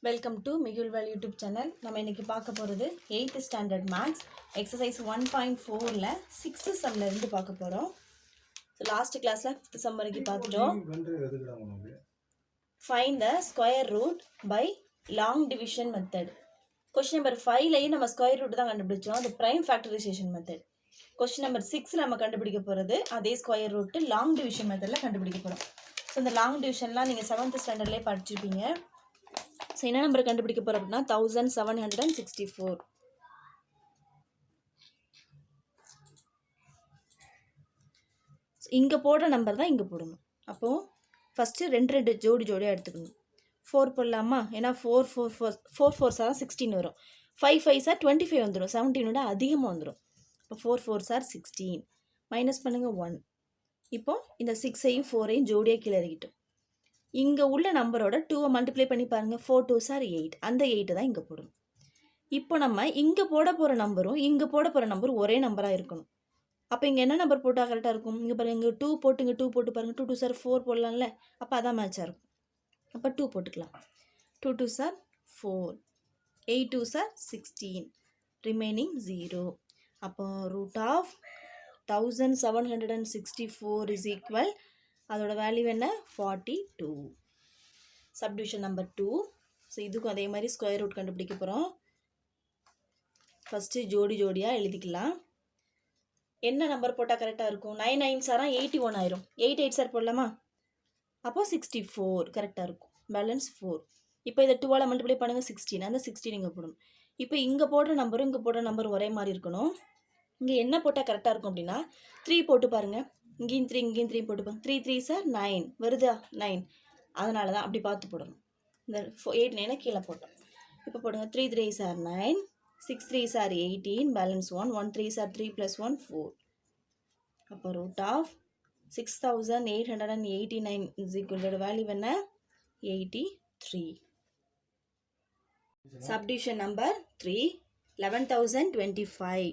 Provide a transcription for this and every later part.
Welcome to மிகுல்வல் YouTube channel. நம்ம இன்னைக்கு பார்க்க போகிறது 8th standard maths exercise 1.4ல் 6th சம்மில் இருந்து பார்க்க போகிறோம். ஸோ லாஸ்ட் கிளாஸில் 5th சம் வரைக்கும் பார்த்துட்டோம். Find the square root by long division method. Question number 5லையும் நம்ம ஸ்கொயர் ரூட் தான் கண்டுபிடிச்சோம், அது prime factorization method. Question number 6 நம்ம கண்டுபிடிக்க போகிறது அதே ஸ்கொயர் ரூட்டு லாங் டிவிஷன் மெத்தடில் கண்டுபிடிக்க போகிறோம். ஸோ இந்த லாங் டிவிஷன்லாம் நீங்கள் 7th ஸ்டாண்டர்ட்லேயே படிச்சிருப்பீங்க. ஸோ என்ன நம்பர் கண்டுபிடிக்க போகிறோம் அப்படின்னா 1764. இங்கே போடுற நம்பர் தான் இங்கே போடணும். அப்போது ஃபஸ்ட்டு ரெண்டு ஜோடியாக எடுத்துக்கணும். 4 போடலாமா? ஏன்னா 4 4 சார் 16 வரும், 5 5 சார் 25 வந்துடும், 17 அதிகமாக வந்துடும். இப்போ 4 4 சார் 16 மைனஸ் பண்ணுங்கள் 1. இப்போது இந்த 6ஐயும் 4ஐயும் ஜோடியாக கீழே இறக்கிட்டோம். இங்கே உள்ள நம்பரோட 2 மல்டிப்ளை பண்ணி பாருங்கள். 4 2 சார் 8, அந்த 8 தான் இங்கே போடணும். இப்போ நம்ம இங்கே போட போகிற நம்பரும் இங்கே போட போகிற நம்பரும் ஒரே நம்பராக இருக்கணும். அப்போ இங்கே என்ன நம்பர் போட்டால் கரெக்டாக இருக்கும்? இங்கே பாருங்கள், இங்கே 2 போட்டு இங்கே 2 போட்டு பாருங்கள். 2 2 சார் 4 போடலாம்ல, அப்போ அதான் மேட்சாக இருக்கும். அப்போ 2 போட்டுக்கலாம். 2 2 சார் 4, 8 2 சார் 16, ரிமைனிங் 0. அப்போ ரூட் ஆஃப் 1764 இஸ் ஈக்குவல், அதோட வேல்யூ என்ன? 42. Subdivision number 2. ஸோ இதுக்கும் அதே மாதிரி ஸ்கொயர் ரூட் கண்டுபிடிக்க போகிறோம். ஃபஸ்ட்டு ஜோடியாக எழுதிக்கலாம். என்ன நம்பர் போட்டால் கரெக்டாக இருக்கும்? 9 9 சாராக 81 ஆயிரும். 8 8 சார் போடலாமா? அப்போது 64 கரெக்டாக இருக்கும். பேலன்ஸ் 4. இப்போ இதை 2ஆல் மல்டிப்ளை பண்ணுங்கள் 16, அந்த 16 இங்கே போடணும். இப்போ இங்கே போடுற நம்பரும் இங்கே போடுற நம்பரும் ஒரே மாதிரி இருக்கணும். இங்கே என்ன போட்டால் கரெக்டாக இருக்கும் அப்படின்னா 3 போட்டு பாருங்கள். இங்கேயும் 3 இங்கேயும் 3 போட்டுப்பாங்க. 3 3 சார் 9 வருதா? 9. அதனால தான் அப்படி பார்த்து போடணும். இந்த 8 9 கீழே போட்டோம். இப்போ போடுங்க. 3 3 சார் 9, 6 3 சார் 18, பேலன்ஸ் 1, 1 3 சார் 3 + 1 4. அப்போ root of 6889 is equal value என்ன? 83. Subdivision number 3 11,025.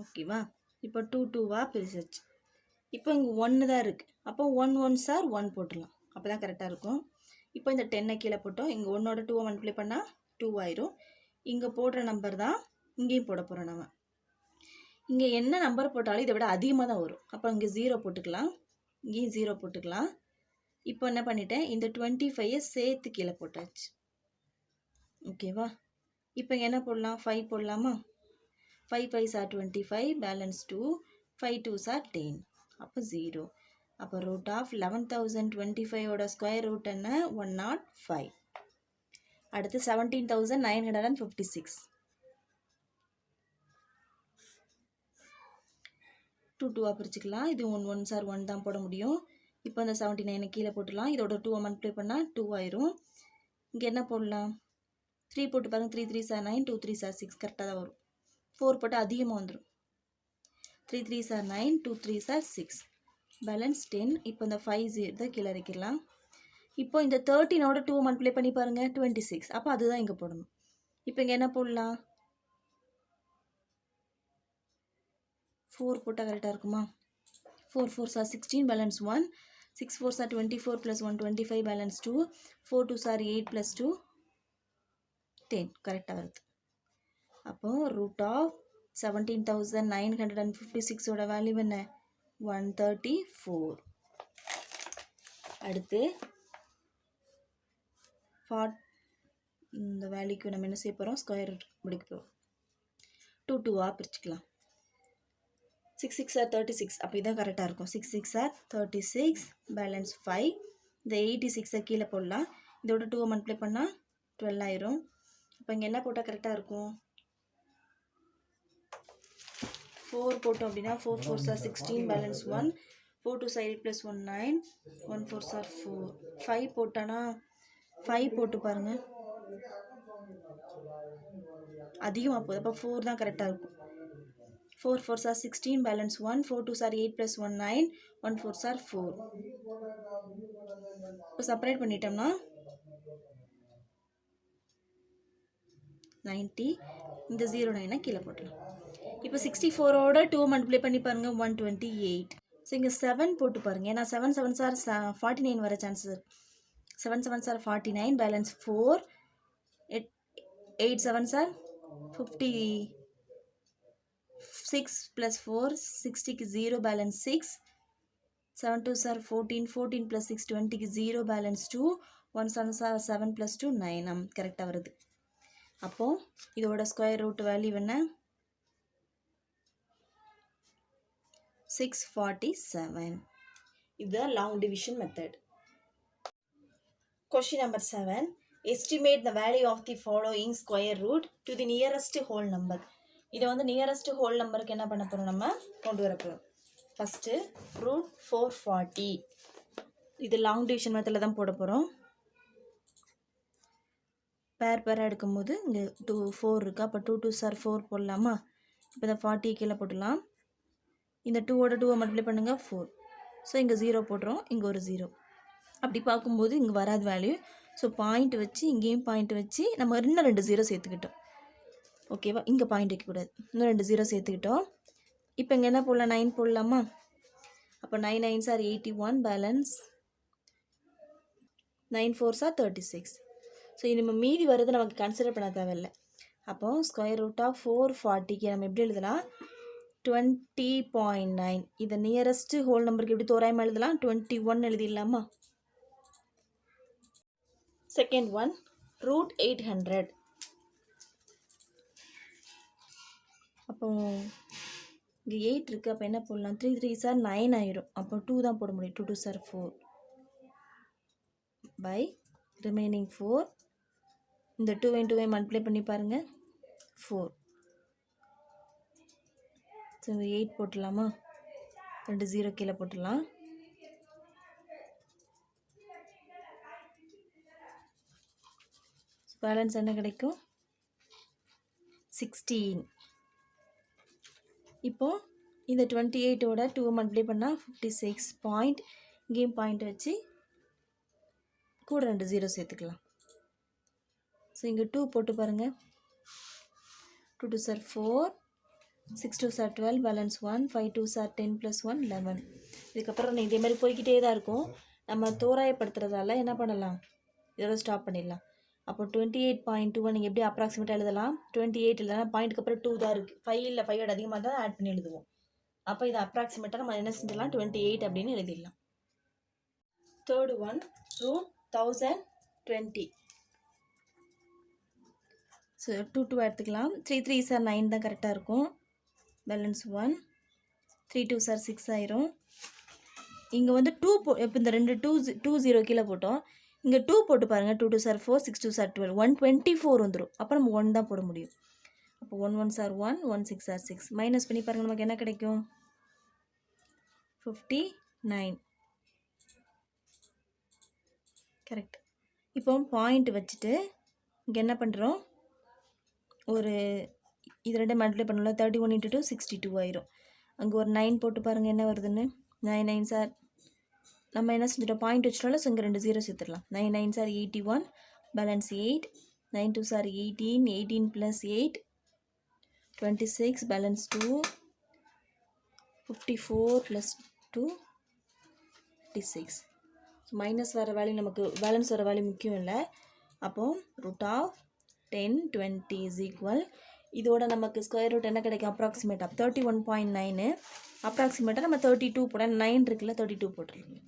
ஓகேவா? இப்போ 2 2வாக பிரிச்சிச்சு. இப்போ இங்கே 1 தான் இருக்குது. அப்போ 1 1 சார் 1 போட்டுடலாம், அப்போ தான் கரெக்டாக இருக்கும். இப்போ இந்த 10 கீழே போட்டோம். இங்கே 1ஓட 2 மல்டிப்ளை பண்ணால் 2 ஆயிரும். இங்கே போடுற நம்பர் தான் இங்கேயும் போட போகிறோம். நம்ம இங்கே என்ன நம்பர் போட்டாலும் இதை விட அதிகமாக தான் வரும். அப்போ இங்கே 0 போட்டுக்கலாம், இங்கேயும் 0 போட்டுக்கலாம். இப்போ என்ன பண்ணிட்டேன், இந்த 25ஐ சேர்த்து கீழே போட்டாச்சு. ஓகேவா? இப்போ இங்கே என்ன போடலாம்? 5 போடலாமா? 5 5 சார் 25, பேலன்ஸ் 2, 5 2 சார் 10, அப்போ 0. அப்போ ரூட் ஆஃப் 11,025ஓட ஸ்கொயர் ரூட் என்ன? 105. அடுத்து 17,956. 2 2வாக பிரிச்சுக்கலாம். இது 1 1 சார் 1 தான் போட முடியும். இப்போ இந்த 79 கீழே போட்டுடலாம். இதோட 2 மல்டிப்ளை பண்ணால் 2 ஆயிரும். இங்கே என்ன போடலாம்? 3 போட்டு பாருங்கள். 3 3 சார் 9, 2 3 சார் 6 கரெக்டாக தான் வரும். 4 போட்டு அதிகமாக வந்துடும். 3 3 சார் 9, 2 3 சார் 6, பேலன்ஸ் 10. இப்போ இந்த 5 0 கீழே இறக்கிடலாம். இப்போ இந்த 13ஓட 2 மல்டிப்ளை பண்ணி பாருங்கள், 26. அப்போ அதுதான் இங்கே போடணும். இப்போ இங்கே என்ன போடலாம்? 4 போட்டால் கரெக்டாக இருக்குமா? 4 4 sir 16, balance 1, 6 4 sir 24 + 1 25, balance 2, 4 2 sir 8 + 2 10 கரெக்டாக வருது. அப்போது ரூட் ஆஃப் 17,956ஓட வேல்யூ என்ன? 134. அடுத்து இந்த வேல்யூக்கு நம்ம என்ன செய்ய போகிறோம்? ஸ்கொயர் ரூட் முடிக்க போகிறோம். 2 2வாக பிரிச்சுக்கலாம். 6 6 சார் 36, அப்போ இதான் கரெக்டாக இருக்கும். 6 6 சார் 36, பேலன்ஸ் 5. இந்த 86ஐ கீழே போடலாம். இதோட 2 மல்டிப்ளை பண்ணால் 12 ஆயிரும். இப்போ இங்கே என்ன போட்டால் கரெக்டாக இருக்கும்? 4 போட்டோம் அப்படின்னா 4 4 சார் 16, பேலன்ஸ் 1, 4 2 சார் 8 + 1 9, 1 4 சார் 4. 5 போட்டானா 5 போட்டு பாருங்கள், அதிகமாக போகுது. அப்போ 4 தான் கரெக்டாக இருக்கும். 4 4 சார் 16, பேலன்ஸ் 1, 4 2 சார் 8 + 1 9, 1 4 சார் 4. இப்போ செப்பரேட் பண்ணிட்டோம்னா 90. இந்த 09 கீழே போட்டலாம். இப்போ 64ஓட 2 மல்டிப்ளை பண்ணி பாருங்கள், 128. ஸோ இங்கே 7 போட்டு பாருங்கள். ஏன்னா 7 7 சார் 49 வர சான்சஸ் இருக்குது. 7 7s are 49, balance 4. 8 7s are 56 plus 4, 60 க்கு 0, balance 6. 7 2s are 14, 14 plus 6, 20 க்கு 0, balance 2. 1 7s are 7 plus 2, 9. கரெக்டாக வருது. அப்போ இதோட ஸ்கொயர் ரூட் வேல்யூ என்ன? 647. இது long division method. Question number 7. Estimate the value of the following square root to the nearest whole number. இதை வந்து nearest whole numberக்கு என்ன பண்ண போகிறோம், நம்ம கொண்டு வர போகிறோம். First root 440. இது long division மெத்தடில் தான் போட போகிறோம். பேராக எடுக்கும்போது இங்கே 4 இருக்கா, அப்போ 2 2s are 4 போடலாமா? இப்போ இந்த 40 கீழே போட்டுடலாம். இந்த 2ஓட 2 மல்டிப்ளை பண்ணுங்கள் 4. ஸோ இங்கே 0 போட்டுரும், இங்கே ஒரு 0. அப்படி பார்க்கும்போது இங்கே வராது வேல்யூ. ஸோ பாயிண்ட் வச்சு இங்கேயும் பாயிண்ட் வச்சு நம்ம இன்னும் 2 0 சேர்த்துக்கிட்டோம். ஓகேவா? இங்கே பாயிண்ட் வைக்கக்கூடாது, இன்னும் 2 0 சேர்த்துக்கிட்டோம். இப்போ இங்கே என்ன போடலாம், 9 போடலாமா? அப்போ 9 9s are 81, balance 9 4s are 36. So நம்ம மீதி வர்றது நமக்கு கன்சிடர் பண்ண தேவையில்லை. அப்போ ஸ்கொயர் ரூட் ஆஃப் 440க்கு நம்ம எப்படி எழுதலாம்? 20.9. இதை நியரஸ்ட் ஹோல் நம்பருக்கு எப்படி தோராயமாக எழுதலாம்? 21 எழுதிடலாமா? Second one root 800. அப்போ இங்கே 8 இருக்குது, அப்போ என்ன போடலாம்? 3 3s are 9 ஆயிரும். அப்போ 2 தான் போட முடியும். 2 2s are 4 by remaining 4. இந்த 2 2 மல்டிப்ளை பண்ணி பாருங்கள் 4. ஸோ இந்த 8 போட்டுடலாமா? 2 0 கீழே போட்டுடலாம். பேலன்ஸ் என்ன கிடைக்கும்? 16. இப்போது இந்த 28ஓட 2 மல்டிப்ளை பண்ணால் 56 பாயிண்ட். இங்கேயும் பாயிண்ட் வச்சு கூட 2 0 சேர்த்துக்கலாம். ஸோ இங்கே 2 போட்டு பாருங்கள். 2 2s are 4, 6 2s are 12, balance 1, 5 2s are 10 plus 1 11. இதுக்கப்புறம் இதே மாதிரி போய்கிட்டே தான் இருக்கும். நம்ம தோராயப்படுத்துறதால என்ன பண்ணலாம், இதோட ஸ்டாப் பண்ணிடலாம். அப்போ 28.21 நீங்கள் எப்படி அப்ராக்சிமேட்டாக எழுதலாம்? 28 எழுதலாம், பாயிண்ட்டுக்கு அப்புறம் 2 தான் இருக்குது. 5 இல்லை 5 அதிகமாக தான் ஆட் பண்ணி எழுதுவோம். அப்போ இதை அப்ராக்சிமேட்டாக நம்ம என்ன செஞ்சிடலாம்? 28 அப்படின்னு எழுதிடலாம். Third one root 1020. ஸோ 2 2 எடுத்துக்கலாம். 3 3s are 9 தான் கரெக்டாக இருக்கும். பேலன்ஸ் 1, 3 2s are 6 ஆயிரும். இங்கே வந்து 2 இப்போ இந்த 2 0 கீழே போட்டோம். இங்கே 2 போட்டு பாருங்கள். 2 2s are 4, 6 2s are 12, 124 வந்துடும். அப்போ நம்ம 1 தான் போட முடியும். அப்போ 1 1s are 1, 1 6 are 6. மைனஸ் பண்ணி பாருங்கள், நமக்கு என்ன கிடைக்கும்? 59. கரெக்ட். இப்போ பாயிண்ட் வச்சுட்டு இங்கே என்ன பண்ணுறோம்? ஒரு இது 2 மல்டிப்ளை பண்ணலாம். 31 × 2 62 ஆயிரும். அங்கே ஒரு 9 போட்டு பாருங்கள் என்ன வருதுன்னு. 9 9s are, நம்ம என்ன செஞ்சிட்டோம்? பாயிண்ட் வச்சிட்டோம்ல, ஸோ இங்கே 2 0 சேர்த்துடலாம். 9 9s are 81, balance 8. 9 2s are 18, 18 plus 8 26, balance 2. 54 plus 2 56. So minus வர வேல்யூ நமக்கு, பேலன்ஸ் வர வேல்யூ முக்கியம் இல்லை. அப்போது ரூட் ஆஃப் 1020 is equal, இதோட நமக்கு ஸ்கொயர் ரூட் என்ன கிடைக்கும்? அப்ராக்சிமேட்டாக 31.9. அப்ராக்சிமேட்டாக நம்ம 32 போட 9 இருக்குல்ல, 32 போட்டுருக்கோம்.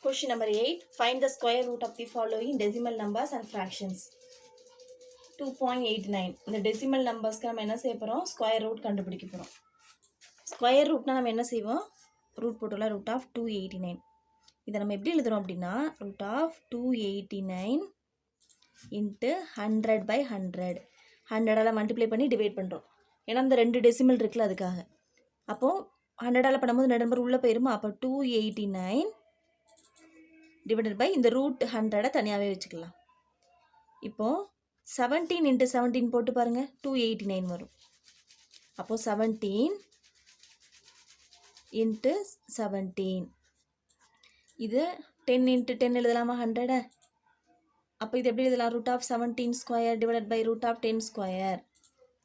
Question number 8. Find the square root of the following decimal numbers and fractions. 2.89. இந்த decimal numbersக்கு நம்ம என்ன செய்ய போகிறோம்? ஸ்கொயர் ரூட் கண்டுபிடிக்க போகிறோம். ஸ்கொயர் ரூட்னா நம்ம என்ன செய்வோம்? ரூட் போட்டோம்ல, ரூட் ஆஃப் 289. இதை நம்ம எப்படி எழுதுகிறோம் அப்படின்னா, ரூட் ஆஃப் 289 இன்ட்டு 100/100. 100ஆல் மல்டிப்ளை பண்ணி டிவைட் பண்ணுறோம். ஏன்னா இந்த 2 டெசிமல் இருக்குல்ல, அதுக்காக. அப்போது 100ஆல் பண்ணும்போது நம்பர் உள்ளே போயிருமா? அப்போ 289 டிவைடட் பை இந்த ரூட் 100 தனியாகவே வச்சுக்கலாம். இப்போது 17 × 17 போட்டு பாருங்கள், 289 வரும். அப்போது 17 × 17. இது 10 × 10 எழுதலாமா? 100. அப்போ இது எப்படி எழுதலாம்? Root of 17 square divided by root of 10 square.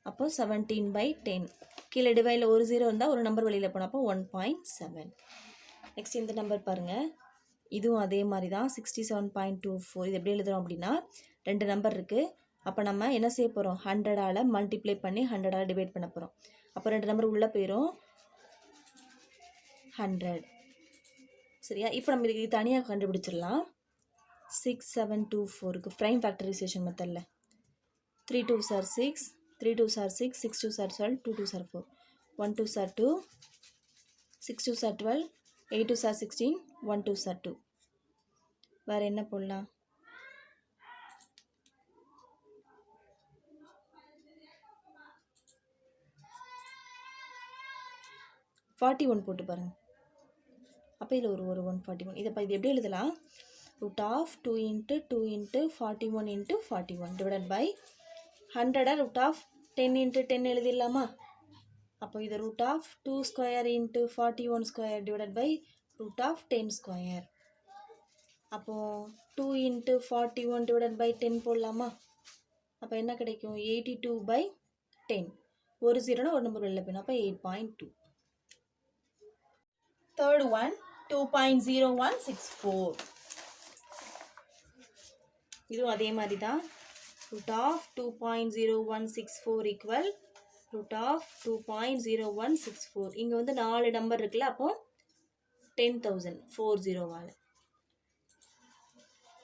அப்போது 17/10. கீழே டிவைடில் ஒரு 0 இருந்தால் ஒரு நம்பர் வெளியில் போனோம். அப்போ 1.7. நெக்ஸ்ட் இந்த நம்பர் பாருங்கள். இதுவும் அதே மாதிரி தான் 67.24. இது எப்படி எழுதுறோம் அப்படின்னா 2 நம்பர் இருக்குது. அப்போ நம்ம என்ன செய்ய போகிறோம், 100ஆல் மல்டிப்ளை பண்ணி 100ஆல் டிவைட் பண்ண போகிறோம். அப்போ 2 நம்பர் உள்ளே போயிடும் 100. சரியா? இப்போ நம்ம இதுக்கு தனியாக கண்டுபிடிச்சிடலாம். 6724க்கு ப்ரைம் ஃபேக்டரைசேஷன் மெத்தடில் 3 2s are 6, 3 2s are 6, 6 2s are 12, 2 2s are 4, 1 2s are 2, 6 2s are 12, 8 2s are 16, 1 2s are 2. வேறு என்ன போடலாம்? 41 போட்டு பாருங்கள். அப்போ இதில் ஒரு 141. இது எப்படி எழுதலாம், root of 2 × 2 × 41 × 41 divided by 100 root of 10 × 10 எழுதிடலாமா? அப்போ இது root of 2 square × 41 square divided by root of 10 square. அப்போது 2 × 41 டிவைடட் பை 10 போடலாமா? அப்போ என்ன கிடைக்கும், 82/10. ஒரு 0னா ஒரு நம்பர் வெளில போயிடும். அப்போ 8.2. Third one 2.0164. இதுவும் அதே மாதிரி தான். Root of 2.0164 equal root of 2.0164. இங்கே வந்து 4 நம்பர் இருக்குல்ல, அப்போ 10,000 40வால்.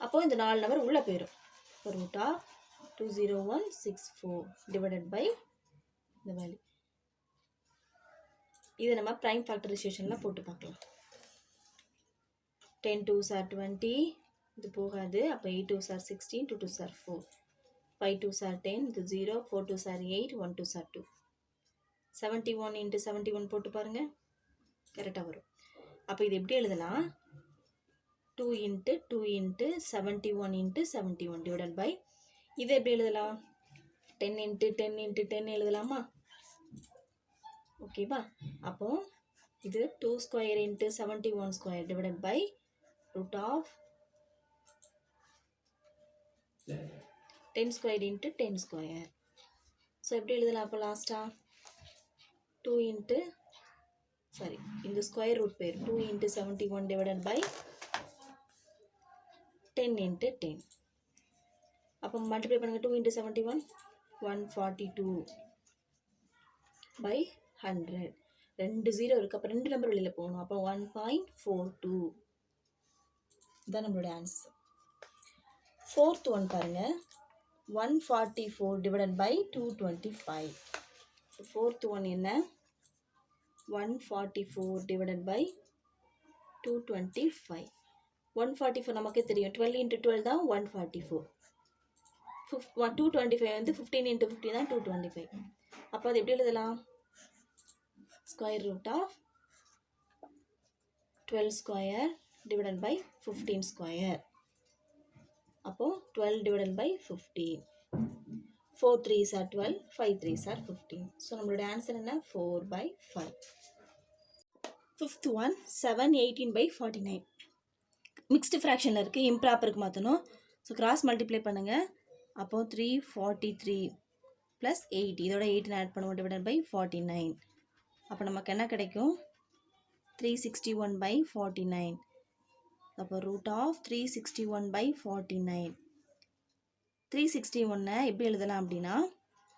அப்போது இந்த 4 நம்பர் உள்ளே போயிடும். இப்போ ரூட் ஆஃப் 20164 டிவைடட் பை இந்த வேல்யூ. இதை நம்ம ப்ரைம் ஃபேக்டரைசேஷனில் போட்டு பார்க்கலாம். 10 2s are 20, இது போகாது. அப்போ 8 2s are 16, 2 2s are 4, 5 2s are 10, இது 0, 4 2s are 8, 1 2s are 2. 71 × 71 போட்டு பாருங்கள், கரெக்டாக வரும். அப்போ இது எப்படி எழுதலாம், 2 × 2 × 71 × 71 டிவைடட் பை, இது எப்படி எழுதலாம், 10 × 10 × 10 எழுதலாமா? ஓகேவா? அப்போ இது 2 square × 71 square divided by root of 10 square × 10 square. So எப்படி எழுதலாம் அப்போ லாஸ்ட்டாக 2 இந்த ஸ்கொயர் ரூட் பேர் 2 × 71 டிவைடட் பை 10 × 10. அப்போ மல்டிப்ளை பண்ணுங்கள். 2 × 71 142/100. 2 0 இருக்குது. அப்போ 2 நம்பர் வெளியில் போகணும். அப்போ 1.42 தான் நம்மளோட ஆன்சர். ஃபோர்த் ஒன் பாருங்கள், 144 டிவைடட் பை 225. ஃபோர்த் ஒன் என்ன, 144 டிவைடட் பை 225. 144 நமக்கே தெரியும், 12 × 12 தான் 144. 225 வந்து 15 × 15 தான் 225. அப்போ அது எப்படி எழுதலாம், square root of 12 square divided by 15 square. அப்போது 12 divided by 15. 4 3s are 12, 5 3s are 15. So நம்மளோட ஆன்சர் என்ன, 4/5. Fifth one 718/49. மிக்ஸ்டு ஃப்ராக்ஷனில் இருக்குது, இம்ப்ராப்பருக்கு மாற்றணும். ஸோ கிராஸ் மல்டிப்ளை பண்ணுங்கள். அப்போது 343 + 8, இதோட 8 ஆட் பண்ணுவோம் டிவைடட் பை 49. அப்போ நமக்கு என்ன கிடைக்கும், 361/49. அப்போ ரூட் ஆஃப் 361/49. 361 எப்படி எழுதலாம் அப்படின்னா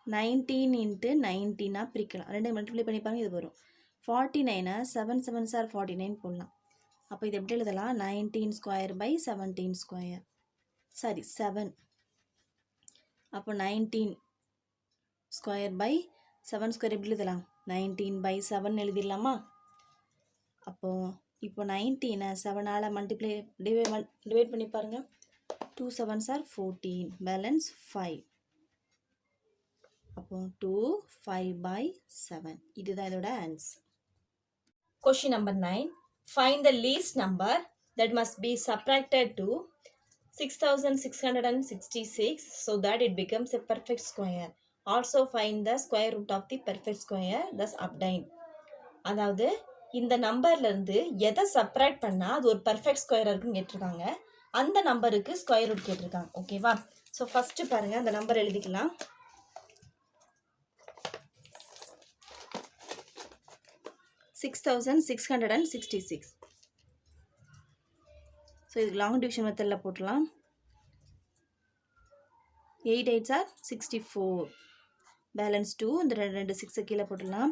19 × 19 பிரிக்கலாம். 2 மல்டிப்ளை பண்ணி பாருங்க, இது வரும். 49 7 7s are 49 போடலாம். அப்போ இது எப்படி எழுதலாம், 19 ஸ்கொயர் பை 17 ஸ்கொயர், சாரி 7. அப்போ 19 ஸ்கொயர் பை 7 ஸ்கொயர் எப்படி எழுதலாம், 19/7 எழுதிடலாமா? அப்போது இப்போ 19 7ஆல் மல்டிப்ளை டிவைட் பண்ணி பாருங்கள். 2 7s are 14, பேலன்ஸ் 5. அப்போது 2 5/7. இதுதான் இதோட answer. Question number 9. Find the least number that must be subtracted to 6666 so that it becomes a perfect square. Also find the square root of the perfect square thus obtained. அதாவது இந்த நம்பர்லேருந்து எதை subtract பண்ணால் அது ஒரு perfect square இருக்குன்னு கேட்டிருக்காங்க. அந்த நம்பருக்கு ஸ்கொயர் ரூட் கேட்டிருக்காங்க. ஓகேவா? ஸோ ஃபஸ்ட்டு பாருங்கள், அந்த நம்பர் எழுதிக்கலாம். 6666. ஸோ இதுக்கு லாங் டிவிஷன் மெத்தடில் போட்டுடலாம். 8 8s are 64. பேலன்ஸ் 2. இந்த ரெண்டு 6 கீழே போட்டுடலாம்.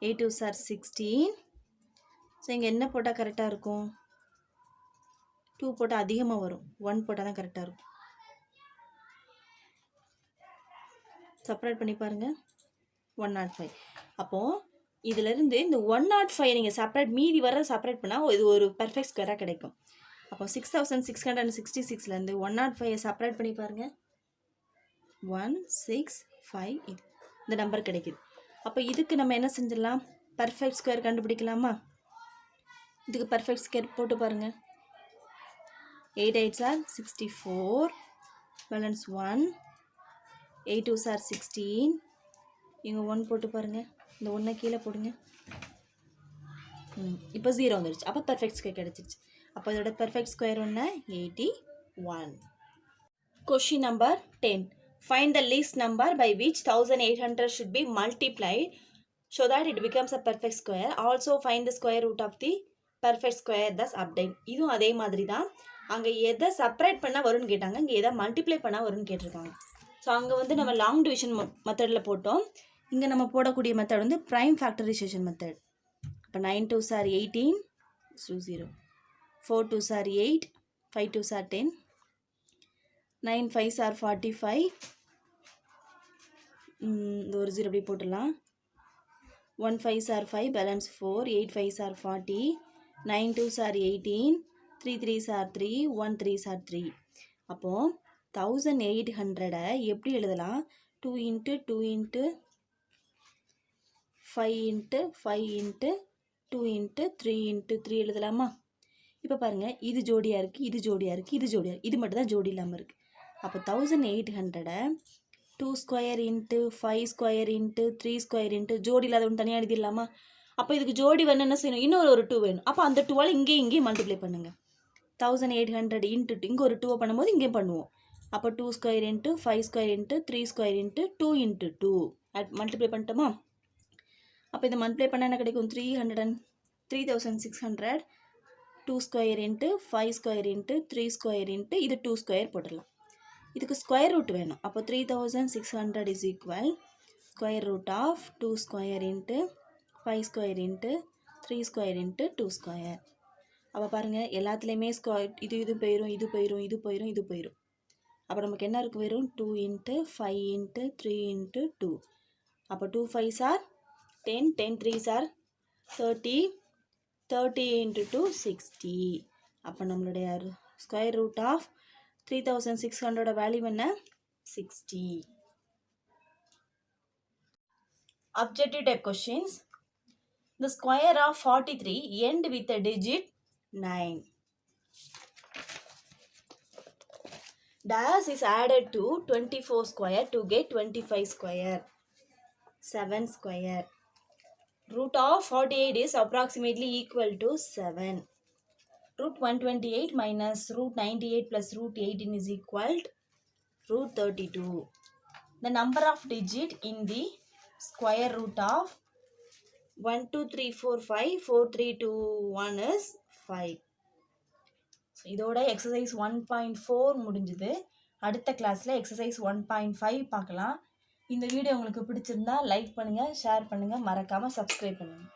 8 2s are 16. ஸோ இங்கே என்ன போட்டால் கரெக்டாக இருக்கும்? 2 போட்டால் அதிகமாக வரும், 1 போட்டால் தான் கரெக்டாக இருக்கும். செப்பரேட் பண்ணி பாருங்கள். 105. அப்போது இதிலேருந்து இந்த 105 நீங்கள் செப்பரேட் மீதி வர செப்பரேட் பண்ணால் இது ஒரு பர்ஃபெக்ட் ஸ்கொயராக கிடைக்கும். அப்போ 6666லேருந்து 105 செப்பரேட் பண்ணி பாருங்கள். 165 இந்த நம்பர் கிடைக்குது. அப்போ இதுக்கு நம்ம என்ன செஞ்சிடலாம்? பர்ஃபெக்ட் ஸ்கொயர் கண்டுபிடிக்கலாமா? இதுக்கு பர்ஃபெக்ட் ஸ்கொயர் போட்டு பாருங்கள். 8 8s are 64. Balance 1. 8 2s are 16. இங்கே 1 போட்டு பாருங்கள். இந்த 1 கீழே போடுங்க. இப்போ 0 வந்துடுச்சு. அப்போ பர்ஃபெக்ட் ஸ்கொயர் கிடச்சிருச்சு. அப்போ இதோட perfect square 81. Question number 10. Find the least number by which 1800 should be multiplied so that it becomes a perfect square. Also find the square root of the perfect square thus obtained. இதுவும் அதே மாதிரி தான். அங்கே எதை separate பண்ணால் வரும்னு கேட்டாங்க, இங்கே எதை மல்டிப்ளை பண்ணால் வரும்னு கேட்டிருக்காங்க. ஸோ அங்கே வந்து நம்ம லாங் டிவிஷன் மெத்தடில் போட்டோம். இங்கே நம்ம போடக்கூடிய மெத்தட் வந்து ப்ரைம் ஃபேக்டரைசேஷன் மெத்தட். இப்போ 9 2s are 18 0. 4 2s are 8. 5 2s are 10. 9 5s are 45. இந்த ஒரு 0 அப்படி போட்டுடலாம். 1 5s are 5. Balance 4. 8 5s are 40. 9 2s are 18. 3 3s are 3. 1 3s are 3. அப்போது 1800 எப்படி எழுதலாம்? 2 into 2 into 5 into 5 into 2 into 3 into 3 எழுதலாமா? இப்போ பாருங்கள், இது ஜோடியாக இருக்குது, இது ஜோடியாக இருக்குது, இது ஜோடியாக இருக்குது, இது மட்டும் தான் ஜோடி இல்லாமல் இருக்குது. அப்போ 1800 2 square into 5 square into 3 square into ஜோடி இல்லாத ஒன்று தனியாக எழுதிடலாமா? அப்போ இதுக்கு ஜோடி வேணும், என்ன செய்யணும்? இன்னொரு ஒரு 2 வேணும். அப்போ அந்த 2வால் இங்கேயும் மல்டிப்ளை பண்ணுங்கள். 1800 இன்ட்டு இங்கே ஒரு 2 பண்ணும்போது இங்கேயும் பண்ணுவோம். அப்போ 2 square into 5 square into 3 square into 2 into 2 multiply பண்ணிட்டோமா? அப்போ இதை மல்டிப்ளை பண்ணால் என்ன கிடைக்கும்? 3600. 2 square into 5 square into 3 square into இது 2 ஸ்கொயர் போட்டுடலாம். இதுக்கு ஸ்கொயர் ரூட் வேணும். அப்போ 3600 is equal square root of 2 square into 5 square into 3 square into 2 square. அப்போ பாருங்கள், எல்லாத்துலேயுமே ஸ்கொயர் இது போயிடும், இது போயிடும், இது போயிடும், இது போயிடும். அப்போ நமக்கு என்ன இருக்குது? வெறும் 2 இன்ட்டு 5 இன்ட்டு 3 இன்ட்டு 2. அப்போ 2 5s are 10. 10 3s are 30. 30 into 2 60. அப்போ நம்மளுடைய ஸ்கொயர் ரூட் ஆஃப் 3600 வேல்யூ என்ன? 60. Objective type questions. The square of 43 end with a digit 9. Dash is added to 24 square to get 25 square. 7 square. Root of 48 is approximately equal to 7. Root 128 minus root 98 plus root 18 is equal to root 32. The number of digit in the square root of 1 2 3 4 5 4 3 2 1 is 5. So இதோட exercise 1.4 முடிஞ்சுது. அடுத்த கிளாஸில் exercise 1.5 பார்க்கலாம். இந்த video உங்களுக்கு பிடிச்சிருந்தா like பண்ணுங்கள், share பண்ணுங்கள், மறக்காமல் சப்ஸ்கிரைப் பண்ணுங்கள்.